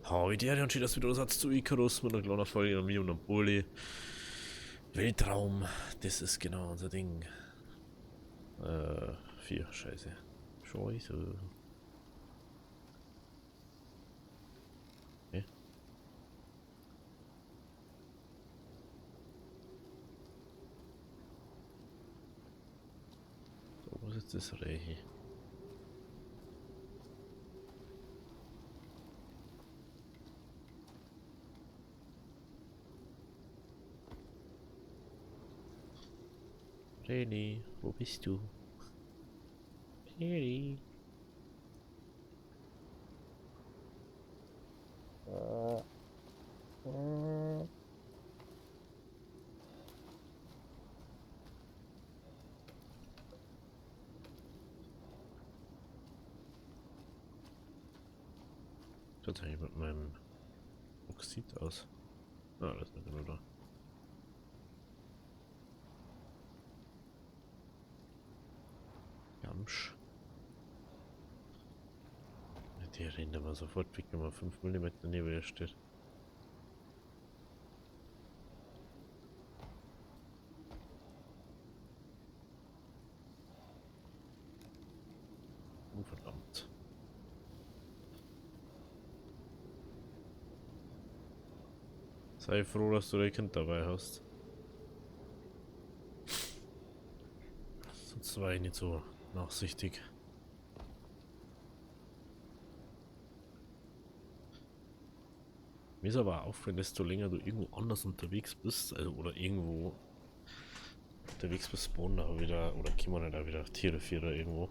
Heute und steht das wieder Ersatz zu Icarus mit einer kleinen Folge an mir und am Poli. Weltraum, das ist genau unser Ding. 4, scheiße. Scheiße. Okay. So, wo ist jetzt das Rehi? Reni, wo bist du? Reni. Schaut eigentlich mit meinem Oxid aus. Ah, das ist nicht immer da. Jamsch. Die rennt aber sofort weg, wenn man 5 mm neben ihr steht. Oh, verdammt. Sei froh, dass du dein Kind dabei hast. Sonst war ich nicht so nachsichtig. Mir ist aber auffallen, desto länger du irgendwo anders unterwegs bist, also oder irgendwo unterwegs bist, spawnen da wieder, oder kommen da wieder Tiere, Vierer irgendwo.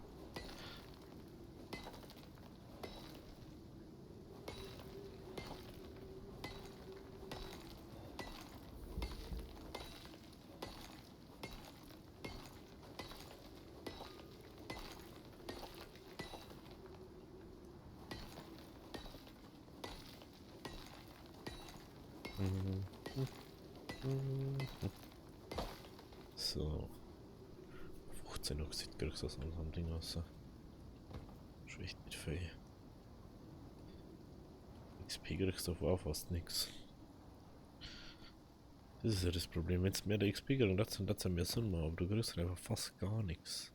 So, 15 Oxid kriegst du aus unserem Ding raus. Schlecht mit Fei. XP kriegst du auch fast nix. Das ist ja das Problem. Wenn es mehr der XP kriegt, dann hat es ja mehr Sinn machen, aber du kriegst halt einfach fast gar nichts.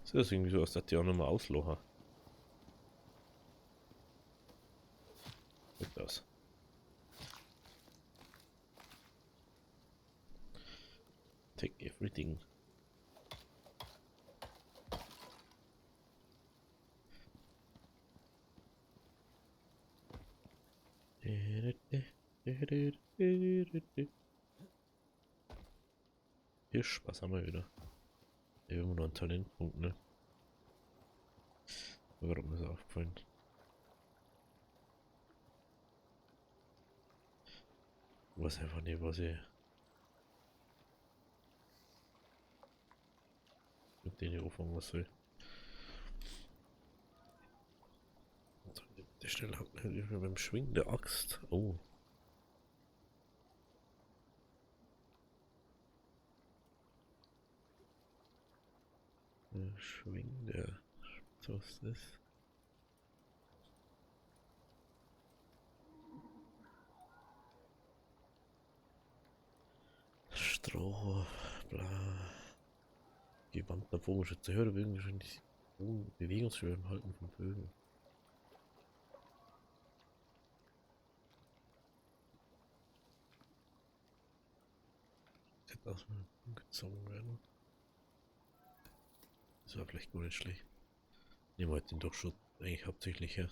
So ist irgendwie so, als dass die auch nicht mehr auslachen. Mit das. Take everything. Hirsch, was haben wir wieder? Wir haben nur einen Talentpunkt, ne? Warum ist das aufgefallen? Ich weiß einfach nicht, was ich mit denen anfangen soll. Der schnell hat beim Schwingen der Axt. Oh. Der Schwingen der. Was ist das? Stroh, bla. Gewandter Bogenschütze. Höhere Bögengeschwindigkeit. Bewegungsschwere im Halten von Bögen. Das hätte aus dem gezogen werden. Das war vielleicht gar nicht schlecht. Nehmen wir halt den doch schon eigentlich hauptsächlich her.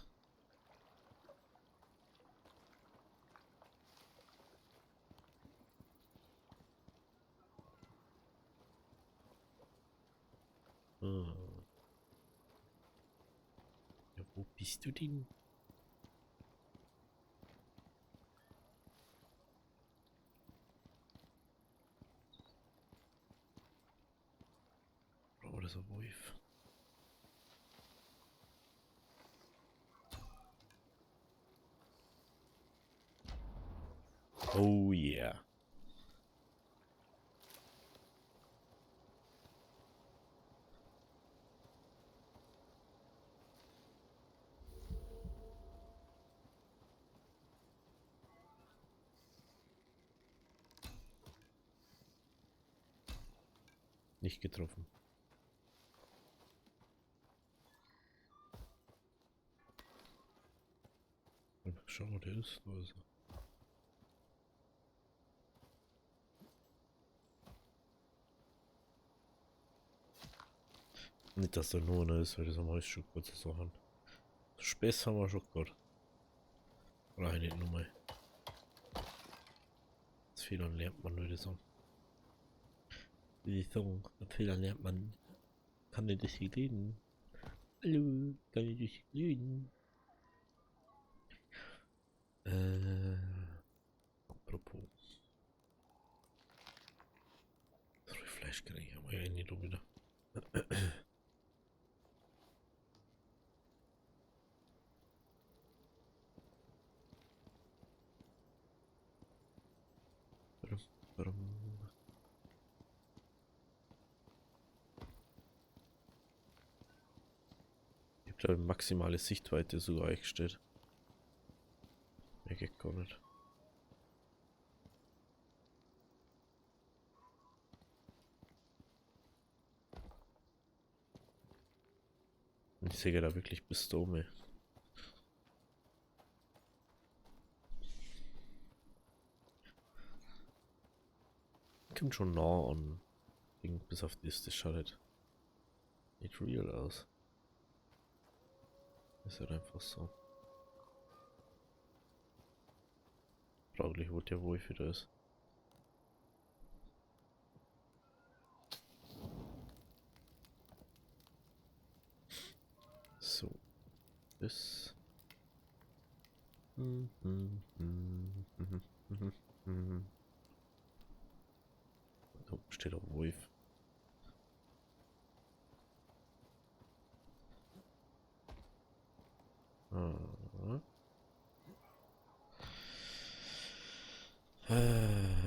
Ah. Ja, wo bist du denn? Oh, das ist ein Wolf. Oh yeah. Nicht getroffen. Schau, wo der ist. Also. Nicht, dass da nur einer ist, weil das haben wir schon kurze Sachen. Späß haben wir schon gehabt. Oder nicht nochmal. Das Fehlern lernt man, würde ich sagen. Wie ich sagen, das Fehlern lernt man. Kann nicht richtig reden. Hallo, kann ich nicht reden. Apropos. Das Fleisch kann ich aber ja nicht wieder. Ich glaube, maximale Sichtweite sogar eingestellt. Mehr geht gar nicht. Und ich sehe da wirklich bis da oben. Kommt schon nah an. Bis auf das schaut halt nicht real aus. Ist halt einfach so. Fraglich, wo der Wolf wieder ist. So. Das. Da oben steht auch Wolf. Ah.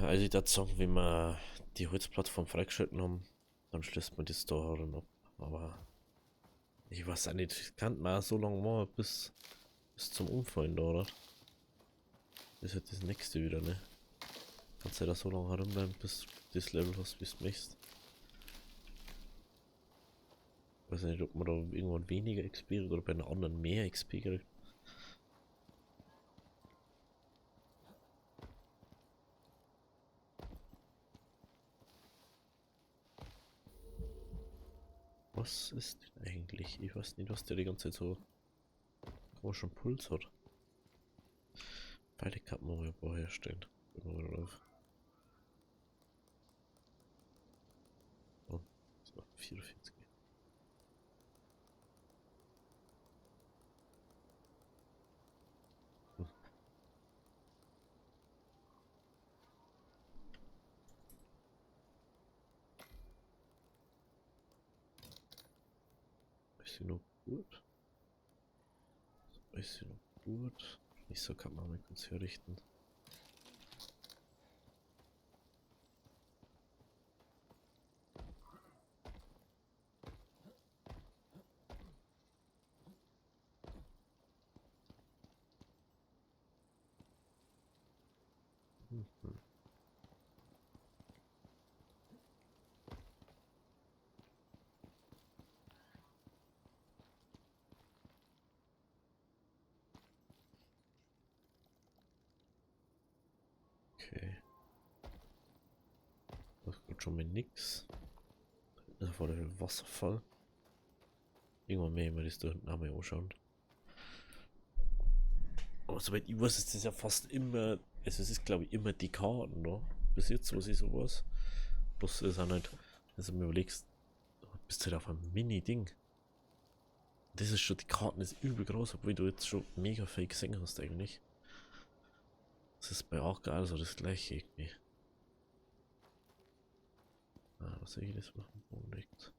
Also ich würde sagen, wenn wir die Holzplattform freigeschalten haben, dann schließt man das da dann ab. Aber ich weiß auch nicht, kann man auch so lange machen bis zum Umfallen da, oder? Das ist halt das nächste wieder, ne? Kannst du ja da so lange herumbleiben, bis du das Level hast, wie du möchtest. Ich weiß nicht, ob man da irgendwann weniger XP kriegt oder bei einer anderen mehr XP kriegt. Was ist denn eigentlich? Ich weiß nicht, was der die ganze Zeit so komischen Puls hat. Beide kann man mal ein paar herstellen. Gehen wir mal drauf. Oh, das macht 44. Hm. Ist sie noch gut? Ist sie noch gut? Nicht so kann man mal kurz herrichten. Mhm. Okay. Das geht schon mal nix. Da war der Wasserfall. Irgendwann mehr, wir das da hinten einmal anschauen. Aber soweit ich weiß, ist das ja fast immer, also es ist glaube ich immer die Karten, ne? Bis jetzt, was ich sowas. Bloß ist auch nicht, also mir überlegst, du bist halt auf einem Mini-Ding. Das ist schon, die Karten ist übel groß, obwohl du jetzt schon mega viel gesehen hast eigentlich. Das ist bei auch geil, so das gleiche irgendwie. Ah, was sehe ich das machen? Liegt.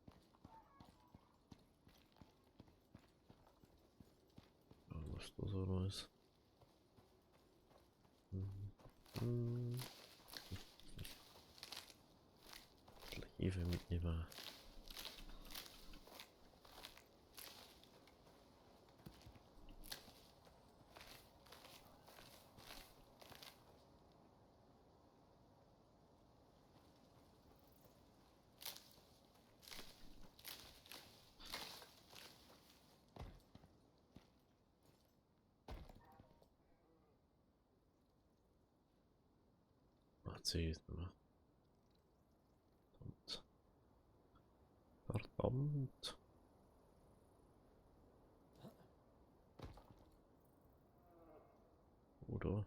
Was da so noch ist. Mhm. Hm. Hefe mitnehmen. Ach, sehe ich nicht mehr. Verdammt. Oder?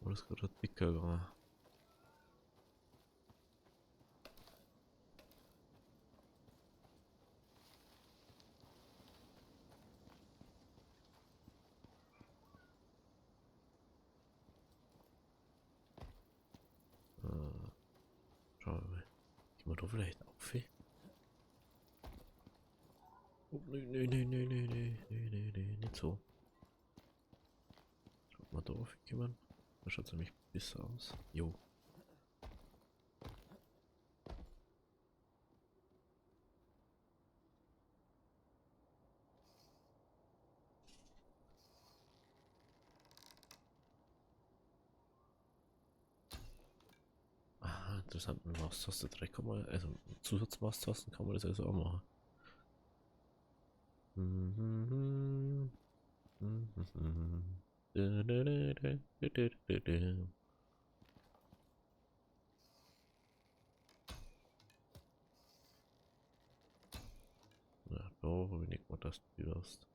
Oder ist gerade dicker gegangen? Schauen wir mal. Gehen wir da vielleicht auf? Oh, nö, nö, nö, nö, nö, nö, nö, nö, nö, nicht so. Schaut mal da aufgekommen. Da schaut es nämlich besser aus. Jo. Ah, interessant. Mit Maustaste 3 kann man, also mit Zusatzmaustasten kann man das also auch machen. Ja, da habe ich nicht mal das hast.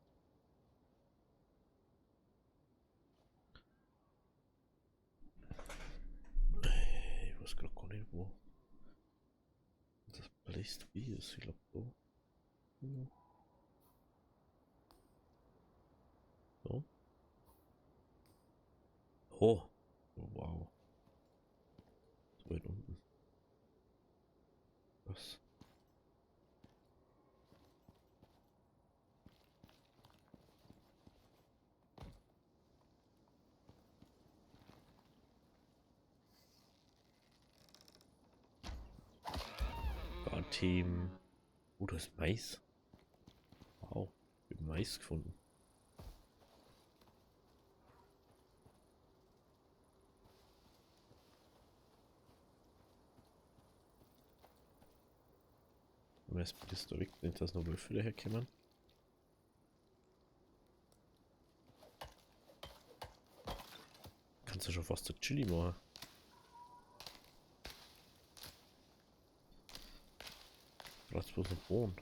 Ich weiß gerade gar nicht wo. Das Place to be ist, ich glaube da. So. Oh. Oh, wow. So weit unten. Was? Team. Oh, da ist Mais. Wow. Ich habe Mais gefunden. Mais ist da weg, nicht dass noch Wölfe daherkommen. Kannst du schon fast der Chili machen. Brauchst bloß noch Bohnen.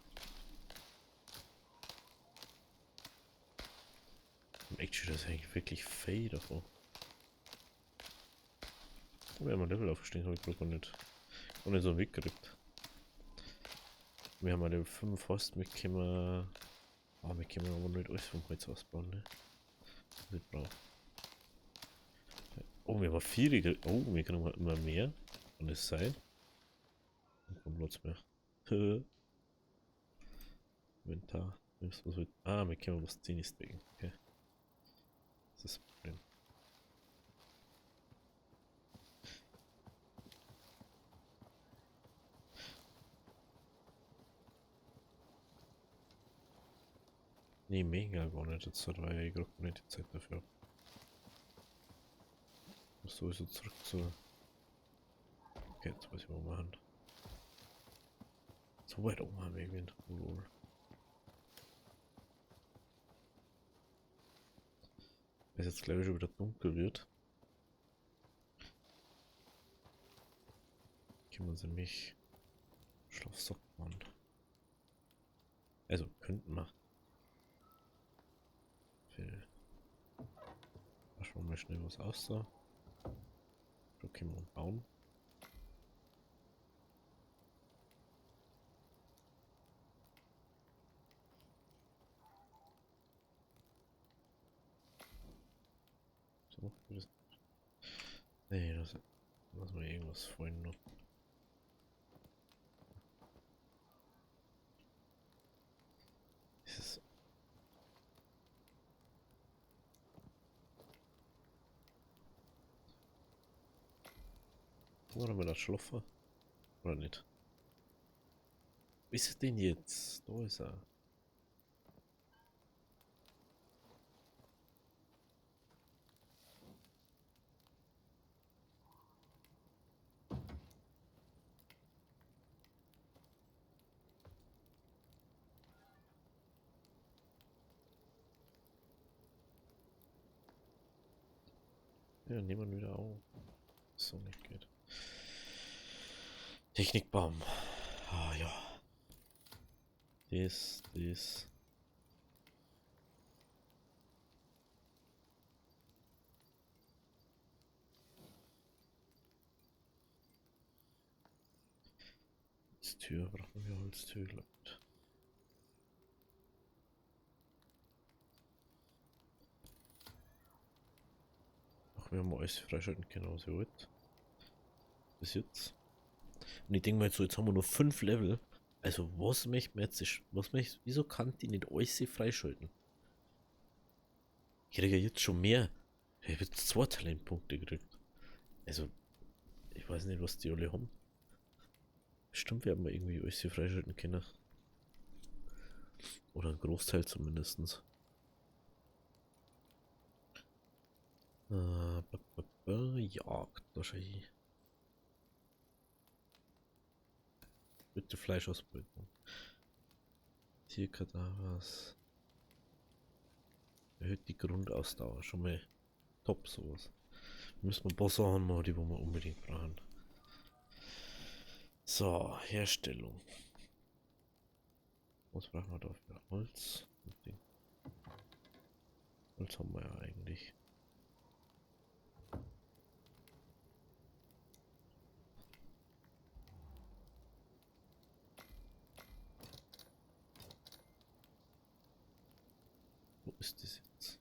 Im Action ist eigentlich wirklich fade davon. Oh, wir haben ein Level aufgestiegen, habe ich bloß gar nicht so weggekriegt. Wir haben Level 5 fast mitgekommen. Ah, wir können aber nicht alles vom Holz ausbauen, ne? Das ich brauche. Oh, wir haben 4 gekriegt. Oh, wir können immer mehr. Kann das sein? Und kein Platz mehr. Inventar. Ah, wir können was 10 stacken. Okay. Das ist das Problem. Nee, mega gar nicht. Jetzt hat ich gerade nicht die Zeit dafür. Muss sowieso zurück zu. Okay, jetzt muss ich mal machen. So weit oben haben wir irgendwie. Lol. Wenn es jetzt glaube ich schon wieder dunkel wird, können wir uns nämlich Schlafsack machen. Also könnten wir. Schauen wir mal schnell was aus da. Da können wir bauen. So, das. Nee, das muss man irgendwas vorhin noch. Oder wir das schlafen? Oder nicht? Wo ist er denn jetzt? Da ist er. Ja, nehmen wir wieder auf. So nicht geht. Technikbaum. Ah ja. Das. Holztür, brauchen wir Holztür, glaubt. Ach, wir haben alles freischalten können, so gut. Bis jetzt. Und ich denke mal so, jetzt haben wir noch 5 Level. Also was möchte man jetzt, wieso kann die nicht alles freischalten? Ich kriege ja jetzt schon mehr. Ich habe jetzt 2 Talentpunkte gekriegt. Also, ich weiß nicht, was die alle haben. Bestimmt werden wir irgendwie alles freischalten können. Oder ein Großteil zumindest. Jagd wahrscheinlich. Bitte Fleischausbeutung. Tierkadavers. Erhöht die Grundausdauer. Schon mal top sowas. Müssen wir ein paar Sachen machen, die wir unbedingt brauchen. So, Herstellung. Was brauchen wir dafür? Holz. Holz haben wir ja eigentlich. Wo ist das jetzt?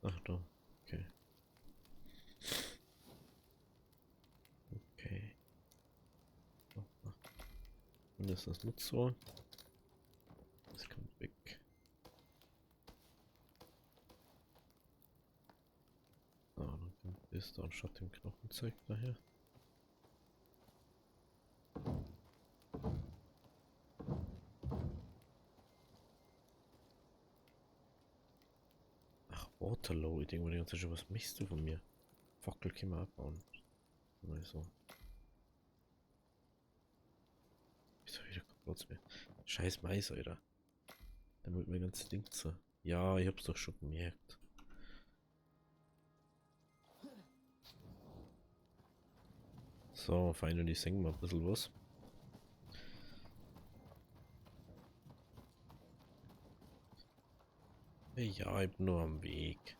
Ach da. Okay. Okay. Und das ist das Nutzrohr. Das kommt weg. Ah, dann kommt das da anstatt dem Knochenzeug daher. Ach, Waterloo. Ich denke mir die ganze Zeit schon, was mischst du von mir? Fackel können wir abbauen. Mal so. Wieso wieder kein Platz mehr? Scheiß Mais, Alter. Dann wird mir ganz Ding zu. Ja, ich hab's doch schon gemerkt. So, finally singen wir ein bisschen was. Ja, ich bin nur am Weg.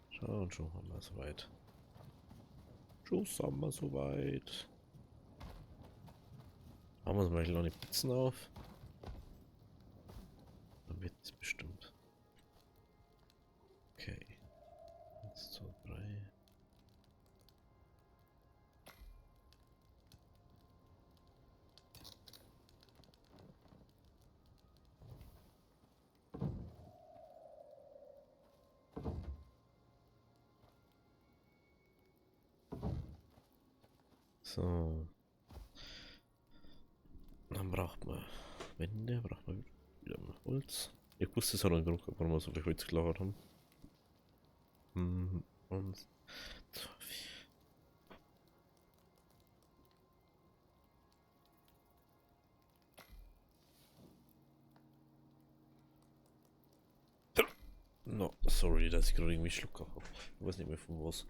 Schau, und schon haben wir soweit. Schon sind wir soweit. Haben wir uns mal kleine Pizzen auf. Dann wird es bestimmt. Okay. 1, 2, 3. So. Dann braucht man Wände, braucht man wieder mal Holz. Ich wusste es auch noch genug, warum wir so viel Holz gelagert haben. Und no, sorry, dass ich gerade irgendwie Schluck habe. Ich weiß nicht mehr von was.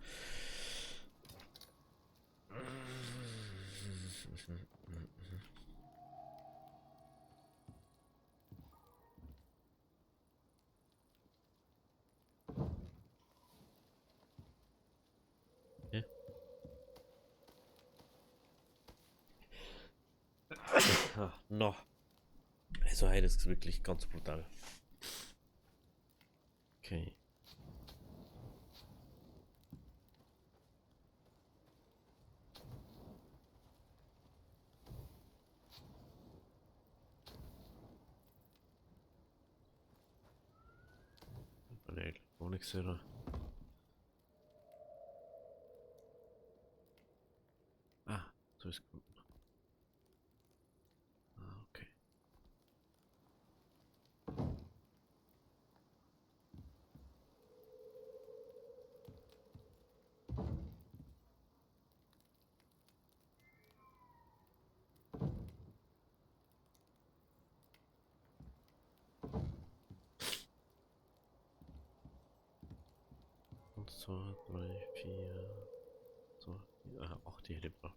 Ja. Ah, no. Also heute ist es wirklich ganz brutal. Okay. Auch nichts gesehen. Ah, so ist gut. Ah, okay. Und 2, 3, 4. So, ja, auch die hätte ich noch.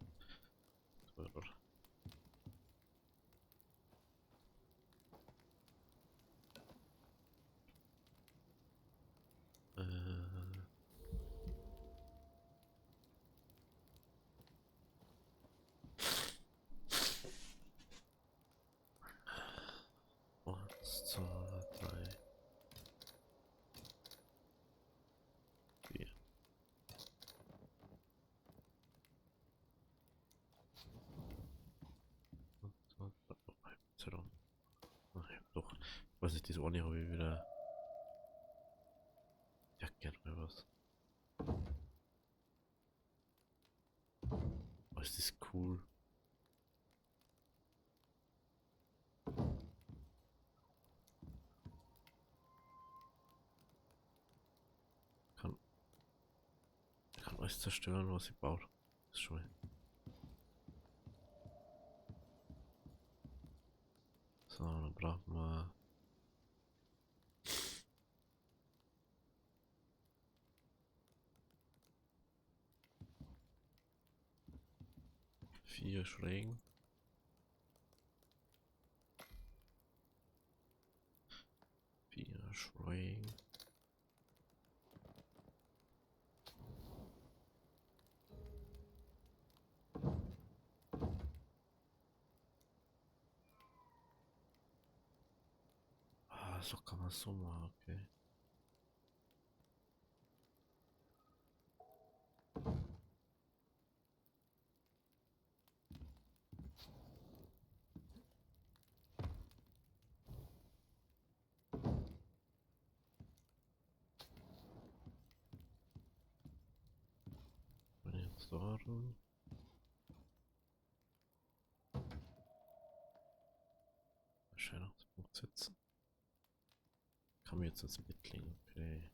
Äh, 1, 2, 3, 4. Und 2, 3, ach ja, doch. Was ist diese eine habe ich wieder. Ja, gerne mal was. Oh, ist das cool. Kann, kann alles zerstören, was sie baut. Das ist schon. So, dann brauchen wir 4 Schrägen. 4 Schrägen. Ah, so kann man so machen, okay. Wenn ich jetzt da rum. Erscheinungspunkt setzen. Kann mir jetzt ins Bett legen, okay.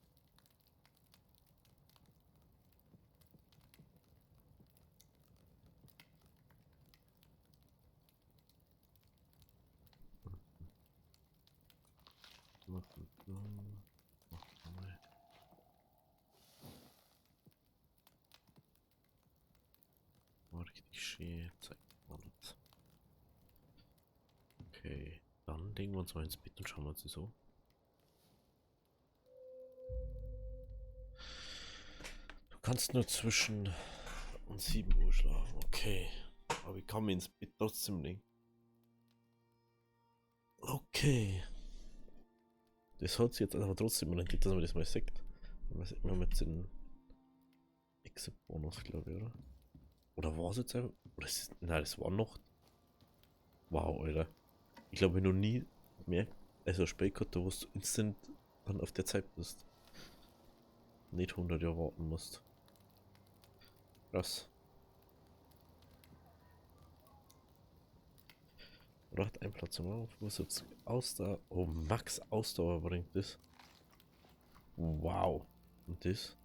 War richtig schön. Zeigt man uns. Okay, dann legen wir uns mal ins Bett und schauen wir uns das an. Du kannst nur zwischen 7 Uhr schlafen, okay. Aber ich kann mich ins Bett trotzdem legen. Okay. Das hat sich jetzt aber trotzdem rentiert, dass man das mal sagt. Wir haben jetzt den Exit-Bonus, glaube ich, oder? Oder war es jetzt einfach? Oder ist es, nein, das war noch. Wow, Alter. Ich glaube, ich noch nie mehr, also ein Spiel gehabt, wo du instant dann auf der Zeit bist. Nicht 100 Jahre warten musst. Krass. Oder hat ein Platz im Raum, wo es jetzt Ausdauer. Oh, Max Ausdauer bringt das. Wow. Und das?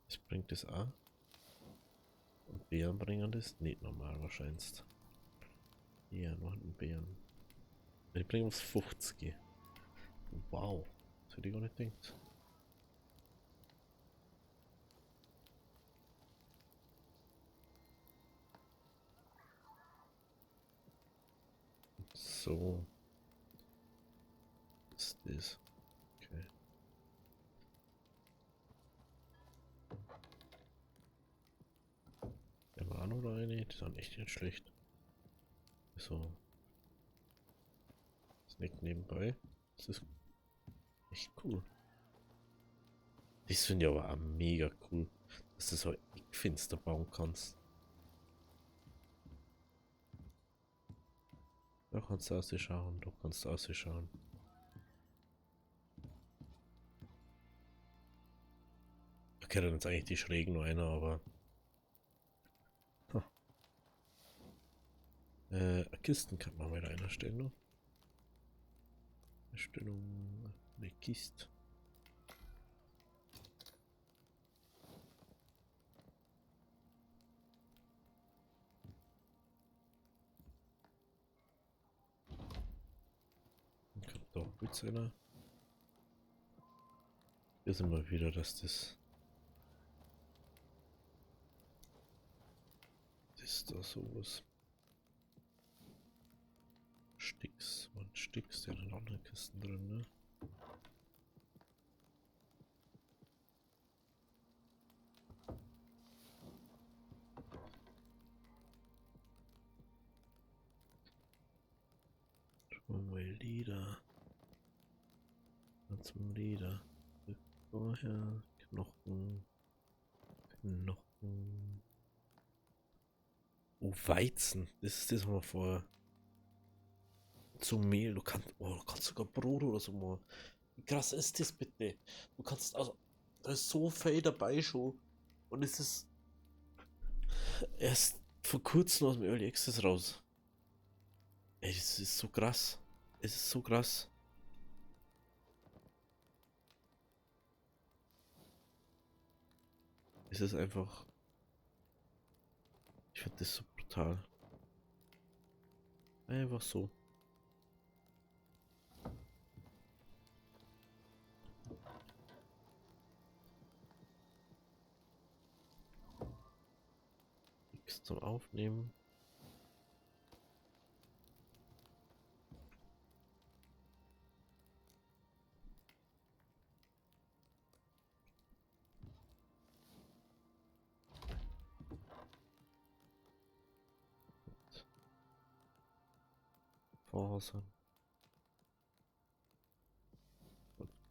Das bringt das auch. Und Bären bringen das? Nicht normal wahrscheinlich. Ja, noch ein Bären. Die bringen uns 50. Wow. Das hätte ich gar nicht gedacht. So. Ist das. Okay. Der war noch eine, die sind echt nicht schlecht. So. Snack nebenbei. Das ist echt cool. Das finde ich aber auch mega cool, dass du so Eckfenster bauen kannst. Da kannst du ausschauen, da kannst du ausschauen. können jetzt eigentlich die Schrägen nur einer, aber. Kisten kann man wieder einstellen, ne? Erstellung, eine Kiste. Dann kommt da Holz einer. Hier sind wir wieder, dass das da sowas. Sticks, man Sticks, der in anderen Kisten drin, ne? Mal Leder. Zum Leder. Vorher Knochen. Knochen. Oh, Weizen. Das ist das, was wir vorher. Zum Mehl. Du kannst sogar Brot oder so machen. Wie krass ist das bitte? Du kannst, also, da ist so viel dabei schon. Und es ist erst vor kurzem aus dem Early Access raus. Ey, das ist so krass. Es ist so krass. Es ist einfach. Ich finde das so brutal. Einfach so. Nichts zum Aufnehmen. Fasern.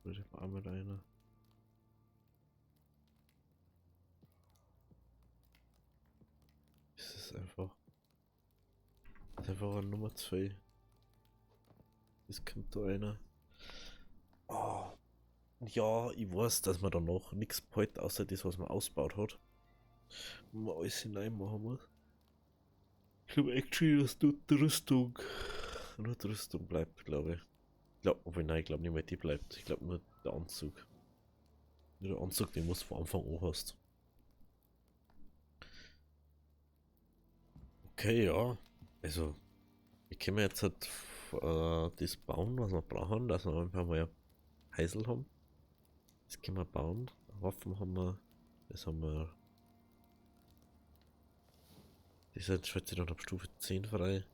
Würde ich mal einmal eine. Es ist einfach. Das ist einfach eine Nummer 2. Es kommt da einer. Oh. Ja, ich weiß, dass man da noch nichts behält, außer das, was man ausgebaut hat. Und man alles hinein machen muss. Ich glaube actually, dass nur die Rüstung. Nur die Rüstung bleibt, glaube ich. Nein, ich glaube nicht mehr, die bleibt. Ich glaube nur der Anzug. Nur der Anzug, den du von Anfang an hast. Okay, ja. Also, wir können jetzt halt das bauen, was wir brauchen, dass wir einfach mal Heisel haben. Das können wir bauen. Waffen haben wir. Das haben wir. Die sind schätze ich noch ab Stufe 10 frei.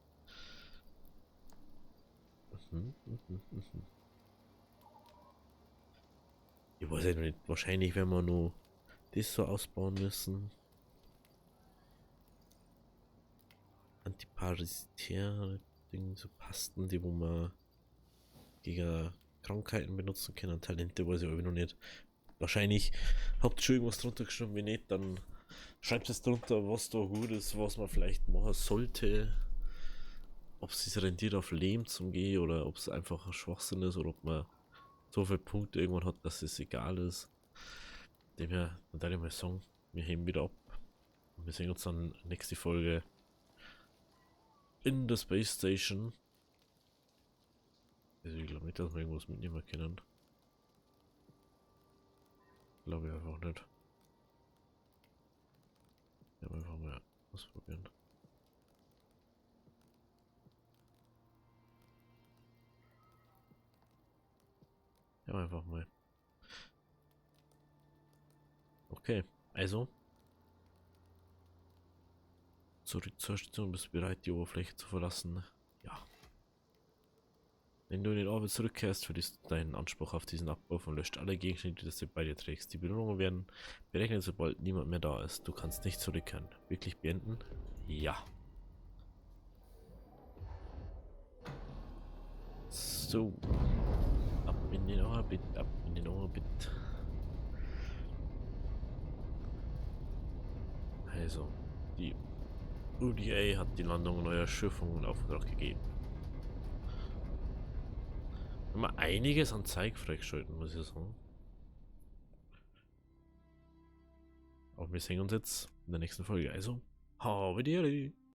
Ich weiß ja nicht. Wahrscheinlich werden wir nur das so ausbauen müssen. Antiparasitäre Dinge, so Pasten, die wo man gegen Krankheiten benutzen können. Talente weiß ich aber noch nicht. Wahrscheinlich habt ihr schon irgendwas drunter geschrieben, wenn nicht, dann schreibt es drunter, was da gut ist, was man vielleicht machen sollte. Ob es sich rentiert auf Lehm zum Gehen oder ob es einfach ein Schwachsinn ist oder ob man so viele Punkte irgendwann hat, dass es egal ist. Dem her, dann würde ich mal sagen, wir heben wieder ab. Und wir sehen uns dann nächste Folge in der Space Station. Also ich glaube nicht, dass wir irgendwas mitnehmen können. Glaube ich einfach nicht. Ja, einfach mal ausprobieren. Ja, einfach mal. Okay, also. Zurück zur Station, bist du bereit, die Oberfläche zu verlassen? Ja. Wenn du in den Orbit zurückkehrst, verlierst du deinen Anspruch auf diesen Abbau und löscht alle Gegenstände, die du bei dir trägst. Die Belohnungen werden berechnet, sobald niemand mehr da ist. Du kannst nicht zurückkehren. Wirklich beenden? Ja. So. Ab in den Orbit, ab in den Orbit. Also, die UDA hat die Landung neuer Schiffe in Auftrag gegeben. Immer einiges an Zeug freigeschalten, muss ich sagen. Aber wir sehen uns jetzt in der nächsten Folge. Also, habe die Ehre.